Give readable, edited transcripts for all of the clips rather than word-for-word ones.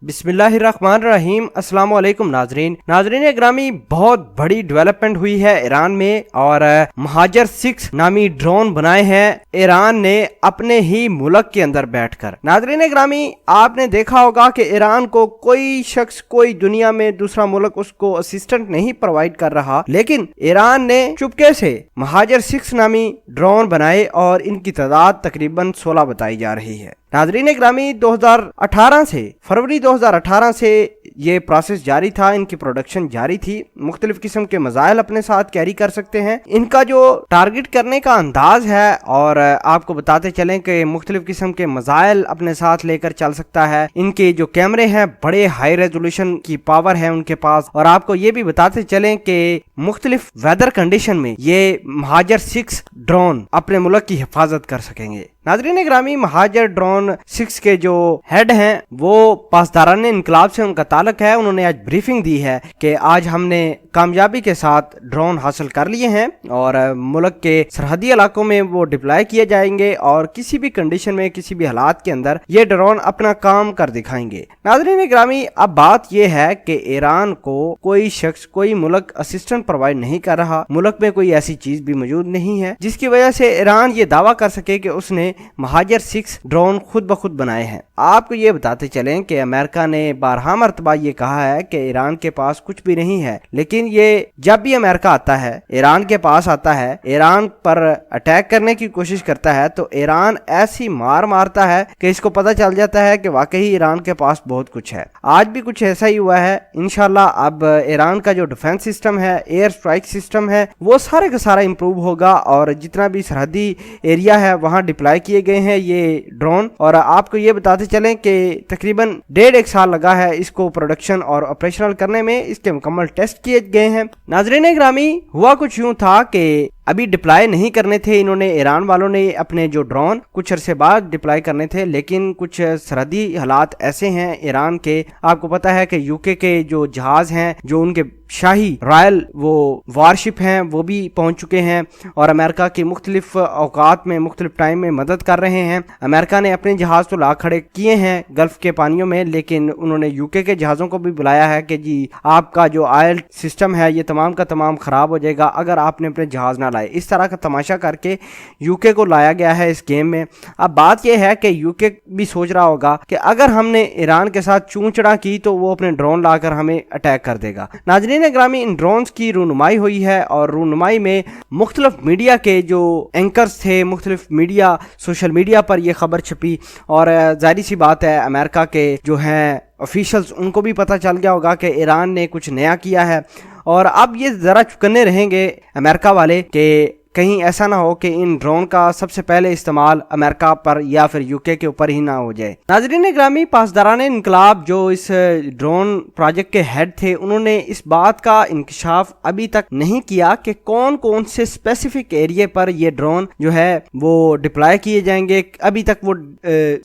बिस्मिल्लाहिर्रहमानिर्रहीम। अस्सलाम वालेकुम नाजरीन ग्रामी, बहुत बड़ी डेवलपमेंट हुई है ईरान में और महाजर 6 नामी ड्रोन बनाए हैं ईरान ने अपने ही मुल्क के अंदर बैठकर। नाजरीन ग्रामी, आपने देखा होगा कि ईरान को कोई शख्स, कोई दुनिया में दूसरा मुल्क उसको असिस्टेंट नहीं प्रोवाइड कर रहा, लेकिन ईरान ने चुपके से महाजर 6 नामी ड्रोन बनाए और इनकी तादाद तकरीबन 16 बताई जा रही है। नाजरीन ग्रामी, 2018 से फरवरी 2018 से ये प्रोसेस जारी था, इनकी प्रोडक्शन जारी थी। मुख्तलिफ किस्म के मज़ाइल अपने साथ कैरी कर सकते हैं। इनका जो टारगेट करने का अंदाज है, और आपको बताते चलें कि मुख्तलिफ किस्म के मज़ाइल अपने साथ लेकर चल सकता है। इनके जो कैमरे हैं बड़े हाई रेजोल्यूशन की पावर है उनके पास, और आपको ये भी बताते चलें कि मुख्तलिफ वेदर कंडीशन में ये महाजर 6 ड्रोन अपने मुल्क की हिफाजत कर सकेंगे। नाजरीन ग्रामी, महाजर ड्रोन 6 के जो हेड हैं वो पासदारान इनकलाब से उनका ताल्लुक है। उन्होंने आज ब्रीफिंग दी है कि आज हमने कामयाबी के साथ ड्रोन हासिल कर लिए हैं और मुल्क के सरहदी इलाकों में वो डिप्लॉय किए जाएंगे और किसी भी कंडीशन में, किसी भी हालात के अंदर ये ड्रोन अपना काम कर दिखाएंगे। नाजरीन ग्रामी, अब बात यह है कि ईरान को कोई शख्स, कोई मुल्क असिस्टेंट प्रोवाइड नहीं कर रहा। मुल्क में कोई ऐसी चीज भी मौजूद नहीं है जिसकी वजह से ईरान ये दावा कर सके कि उसने महाजर 6 ड्रोन खुद ब खुद बनाए हैं। आपको ये बताते चलें कि अमेरिका ने बारहा मरतबा ये कहा है कि ईरान के पास कुछ भी नहीं है, लेकिन ये जब भी अमेरिका आता है, ईरान के पास आता है, ईरान पर अटैक करने की कोशिश करता है, तो ईरान ऐसी मार मारता है कि इसको पता चल जाता है कि वाकई ईरान के पास बहुत कुछ है। आज भी कुछ ऐसा ही हुआ है। इंशाल्लाह अब ईरान का जो डिफेंस सिस्टम है, एयर स्ट्राइक सिस्टम है, वो सारे का सारा इंप्रूव होगा और जितना भी सरहदी एरिया है वहां डिप्लॉय किए गए हैं ये ड्रोन। और आपको ये बताते चलें कि तकरीबन 1.5 साल लगा है इसको प्रोडक्शन और ऑपरेशनल करने में। इसके मुकम्मल टेस्ट किए गए हैं। नाजरीन ग्रामी, हुआ कुछ यूं था कि अभी डिप्लॉय नहीं करने थे इन्होंने, ईरान वालों ने अपने जो ड्रोन कुछ अरसे बाद डिप्लॉय करने थे, लेकिन कुछ सरहदी हालात ऐसे हैं ईरान के। आपको पता है कि यूके के जो जहाज हैं, जो उनके शाही रॉयल वो वारशिप हैं, वो भी पहुंच चुके हैं और अमेरिका की मुख्तलिफ औकात में, मुख्तलिफ टाइम में मदद कर रहे हैं। अमेरिका ने अपने जहाज तो ला खड़े किए हैं गल्फ के पानियों में, लेकिन उन्होंने यूके के जहाज़ों को भी बुलाया है कि जी आपका जो ऑयल सिस्टम है ये तमाम का तमाम खराब हो जाएगा अगर आपने अपने जहाज ना लाए। इस तरह का तमाशा करके यूके को लाया गया है इस गेम में। अब बात यह है कि यूके भी सोच रहा होगा कि अगर हमने ईरान के साथ चूंचड़ा की तो वो अपने ड्रोन लाकर हमें अटैक कर देगा। नाजरीन ग्रामी, इन ड्रोन्स की रूनुमाई हुई है और रूनुमाई में मुख्तलिफ मीडिया के जो एंकर्स थे, मुख्तलिफ मीडिया, सोशल मीडिया पर यह खबर छपी और जाहिर सी बात है अमेरिका के जो हैं ऑफिशियल्स, उनको भी पता चल गया होगा कि ईरान ने कुछ नया किया है। और अब ये जरा चुकन्ने रहेंगे अमेरिका वाले कि कहीं ऐसा ना हो कि इन ड्रोन का सबसे पहले इस्तेमाल अमेरिका पर या फिर यूके के ऊपर ही ना हो जाए। नाजरीन ग्रामी, पासदारान इनकलाब जो इस ड्रोन प्रोजेक्ट के हेड थे, उन्होंने इस बात का इंकशाफ अभी तक नहीं किया कि कौन कौन से स्पेसिफिक एरिया पर ये ड्रोन जो है वो डिप्लॉय किए जाएंगे। अभी तक वो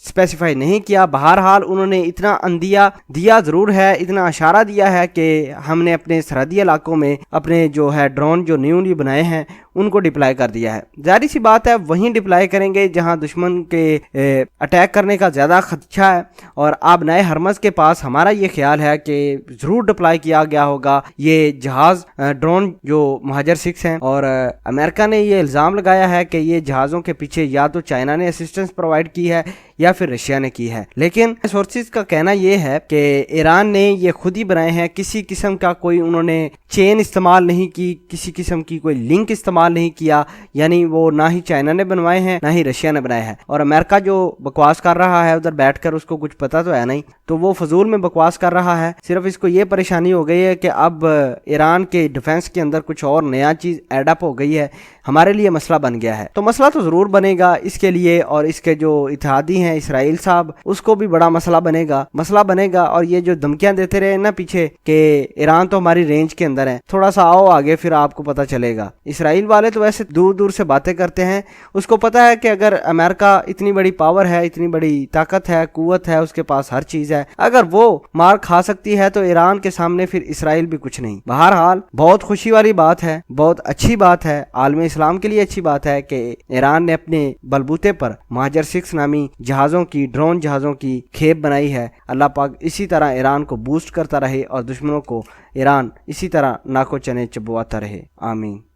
स्पेसिफाई नहीं किया। बहरहाल उन्होंने इतना अंदिया दिया जरूर है, इतना इशारा दिया है कि हमने अपने सरहदी इलाकों में अपने जो है ड्रोन जो न्यूली बनाए हैं उनको डिप्लॉय कर दिया है। जाहिर सी बात है वहीं डिप्लॉय करेंगे जहां दुश्मन के अटैक करने का ज्यादा खदशा है। और अब नए हरमज के पास हमारा ये ख्याल है कि जरूर डिप्लॉय किया गया होगा ये जहाज ड्रोन जो महाजर 6 हैं। और अमेरिका ने ये इल्जाम लगाया है कि ये जहाजों के पीछे या तो चाइना ने असिस्टेंस प्रोवाइड की है या फिर रशिया ने की है, लेकिन सोर्सेज का कहना यह है कि ईरान ने ये खुद ही बनाए हैं। किसी किस्म का कोई उन्होंने चेन इस्तेमाल नहीं की, किसी किस्म की कोई लिंक इस्तेमाल नहीं किया, यानी वो ना ही चाइना ने बनवाए हैं ना ही रशिया ने बनाए हैं। और अमेरिका जो बकवास कर रहा है उधर बैठकर, उसको कुछ पता तो है नहीं, तो वो फजूल में बकवास कर रहा है। सिर्फ इसको ये परेशानी हो गई है कि अब ईरान के डिफेंस के अंदर कुछ और नया चीज एडअप हो गई है, हमारे लिए मसला बन गया है। तो मसला तो जरूर बनेगा इसके लिए, और इसके जो इत्तेहादी हैं इसराइल साहब, उसको भी बड़ा मसला बनेगा। और ये जो धमकियां देते रहे ना पीछे कि ईरान तो हमारी रेंज के अंदर है, थोड़ा सा आओ आगे फिर आपको पता चलेगा। इसराइल वाले तो वैसे दूर दूर से बातें करते हैं, उसको पता है कि अगर अमेरिका इतनी बड़ी पावर है, इतनी बड़ी ताकत है, कुव्वत है, उसके पास हर चीज है, अगर वो मार खा सकती है तो ईरान के सामने फिर इसराइल भी कुछ नहीं। बहरहाल बहुत खुशी वाली बात है, बहुत अच्छी बात है, आलम इस्लाम के लिए अच्छी बात है कि ईरान ने अपने बलबूते पर महाजर 6 नामी जहाज جہازوں کی ڈرون جہازوں کی کھیپ بنائی ہے۔ اللہ پاک اسی طرح ایران کو بوسٹ کرتا رہے اور دشمنوں کو ایران اسی طرح ناکو چنے چبواتا رہے، آمین۔